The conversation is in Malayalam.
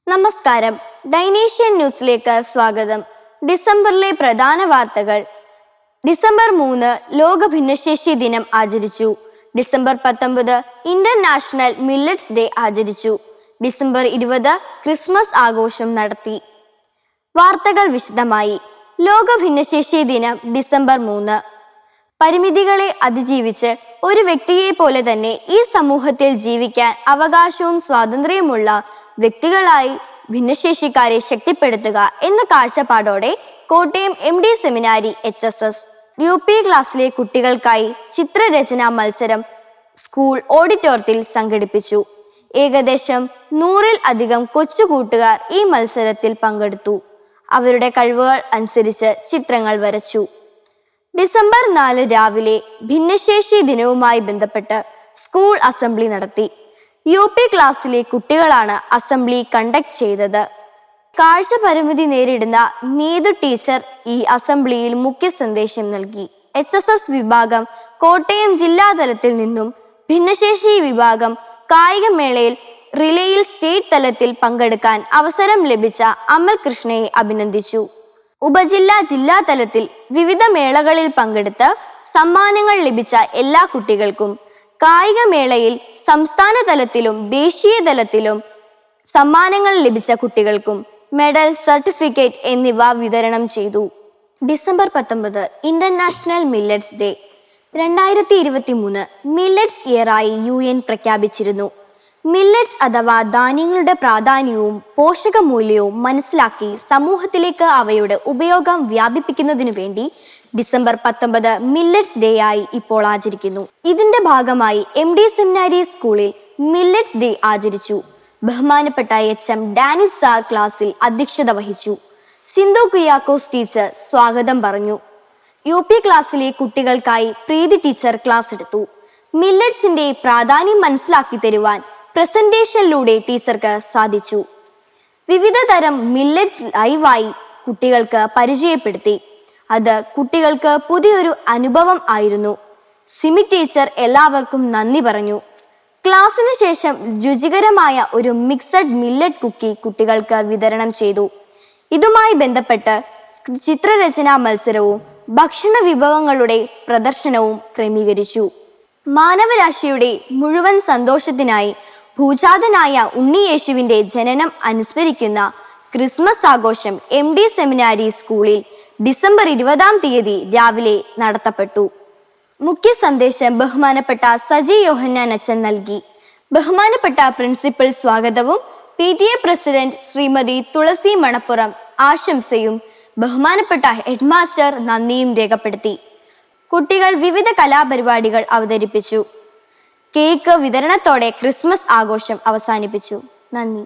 നമസ്കാരം, ഡൈനേഷ്യൻ ന്യൂസിലേക്ക് സ്വാഗതം. ഡിസംബറിലെ പ്രധാന വാർത്തകൾ. ഡിസംബർ 3 ലോക ഭിന്നശേഷി ദിനം ആചരിച്ചു. ഡിസംബർ 19 ഇന്റർനാഷണൽ മില്ലറ്റ്സ് ഡേ ആചരിച്ചു. ഡിസംബർ 20 ക്രിസ്മസ് ആഘോഷം നടത്തി. വാർത്തകൾ വിശദമായി. ലോക ഭിന്നശേഷി ദിനം ഡിസംബർ 3. പരിമിതികളെ അതിജീവിച്ച് ഒരു വ്യക്തിയെ പോലെ തന്നെ ഈ സമൂഹത്തിൽ ജീവിക്കാൻ അവകാശവും സ്വാതന്ത്ര്യമുള്ള വ്യക്തികളായി ഭിന്നശേഷിക്കാരെ ശക്തിപ്പെടുത്തുക എന്ന കാഴ്ചപ്പാടോടെ കോട്ടയം MD സെമിനാരി HSS UP ക്ലാസ്സിലെ കുട്ടികൾക്കായി ചിത്രരചനാ മത്സരം സ്കൂൾ ഓഡിറ്റോറിയത്തിൽ സംഘടിപ്പിച്ചു. ഏകദേശം 100-ൽ-അധികം കൊച്ചു കൂട്ടുകാർ ഈ മത്സരത്തിൽ പങ്കെടുത്തു. അവരുടെ കഴിവുകൾ അനുസരിച്ച് ചിത്രങ്ങൾ വരച്ചു. ഡിസംബർ 4 രാവിലെ ഭിന്നശേഷി ദിനവുമായി ബന്ധപ്പെട്ട് സ്കൂൾ അസംബ്ലി നടത്തി. UP ക്ലാസ്സിലെ കുട്ടികളാണ് അസംബ്ലി കണ്ടക്ട് ചെയ്തത്. കാഴ്ച പരിമിതി നേരിടുന്ന നീതു ടീച്ചർ ഈ അസംബ്ലിയിൽ മുഖ്യ സന്ദേശം നൽകി. HSS വിഭാഗം കോട്ടയം ജില്ലാതലത്തിൽ നിന്നും ഭിന്നശേഷി വിഭാഗം കായികമേളയിൽ റിലേയിൽ സ്റ്റേറ്റ് തലത്തിൽ പങ്കെടുക്കാൻ അവസരം ലഭിച്ച അമൽ കൃഷ്ണയെ അഭിനന്ദിച്ചു. ഉപജില്ലാ ജില്ലാ തലത്തിൽ വിവിധ മേളകളിൽ പങ്കെടുത്ത് സമ്മാനങ്ങൾ ലഭിച്ച എല്ലാ കുട്ടികൾക്കും കായികമേളയിൽ സംസ്ഥാന തലത്തിലും ദേശീയ തലത്തിലും സമ്മാനങ്ങൾ ലഭിച്ച കുട്ടികൾക്കും മെഡൽ, സർട്ടിഫിക്കറ്റ് എന്നിവ വിതരണം ചെയ്തു. December 19 international millets day. 2023 millets ഇയറായി UN പ്രഖ്യാപിച്ചിരുന്നു. മില്ലറ്റ്സ് അഥവാ ധാന്യങ്ങളുടെ പ്രാധാന്യവും പോഷകമൂല്യവും മനസ്സിലാക്കി സമൂഹത്തിലേക്ക് അവയുടെ ഉപയോഗം വ്യാപിപ്പിക്കുന്നതിനു വേണ്ടി ഡിസംബർ 19 മില്ലറ്റ്സ് ഡേ ആയി ഇപ്പോൾ ആചരിക്കുന്നു. ഇതിന്റെ ഭാഗമായി MD സെമിനാരി സ്കൂളിൽ മില്ലറ്റ്സ് ഡേ ആചരിച്ചു. ബഹുമാനപ്പെട്ട HM ഡാനിസ് സാർ ക്ലാസ്സിൽ അധ്യക്ഷത വഹിച്ചു. സിന്ധു കുര്യാക്കോസ് ടീച്ചർ സ്വാഗതം പറഞ്ഞു. UP ക്ലാസ്സിലെ കുട്ടികൾക്കായി പ്രീതി ടീച്ചർ ക്ലാസ് എടുത്തു. മില്ലറ്റ്സിന്റെ പ്രാധാന്യം മനസ്സിലാക്കി തരുവാൻ പ്രസന്റേഷനിലൂടെ ടീച്ചർക്ക് സാധിച്ചു. വിവിധ തരം മില്ലറ്റ്സ് ലൈവായി കുട്ടികൾക്ക് പരിചയപ്പെടുത്തി. അത് കുട്ടികൾക്ക് പുതിയൊരു അനുഭവം ആയിരുന്നു. സിമി ടീച്ചർ എല്ലാവർക്കും നന്ദി പറഞ്ഞു. ക്ലാസ്സിന് ശേഷം രുചികരമായ ഒരു മിക്സഡ് മില്ലറ്റ് കുക്കി കുട്ടികൾക്ക് വിതരണം ചെയ്തു. ഇതുമായി ബന്ധപ്പെട്ട് ചിത്രരചനാ മത്സരവും ഭക്ഷണ വിഭവങ്ങളുടെ പ്രദർശനവും ക്രമീകരിച്ചു. മാനവരാശിയുടെ മുഴുവൻ സന്തോഷത്തിനായി ഭൂജാതനായ ഉണ്ണിയേശുവിന്റെ ജനനം അനുസ്മരിക്കുന്ന ക്രിസ്മസ് ആഘോഷം MD സെമിനാരി സ്കൂളിൽ ഡിസംബർ 20 രാവിലെ നടത്തപ്പെട്ടു. മുഖ്യ സന്ദേശം ബഹുമാനപ്പെട്ട സജി യോഹന്നാൻ അച്ഛൻ നൽകി. ബഹുമാനപ്പെട്ട പ്രിൻസിപ്പൽ സ്വാഗതവും PTA പ്രസിഡന്റ് ശ്രീമതി തുളസി മണപ്പുറം ആശംസയും ബഹുമാനപ്പെട്ട ഹെഡ്മാസ്റ്റർ നന്ദിയും രേഖപ്പെടുത്തി. കുട്ടികൾ വിവിധ കലാപരിപാടികൾ അവതരിപ്പിച്ചു. കേക്ക് വിതരണത്തോടെ ക്രിസ്മസ് ആഘോഷം അവസാനിപ്പിച്ചു. നന്ദി.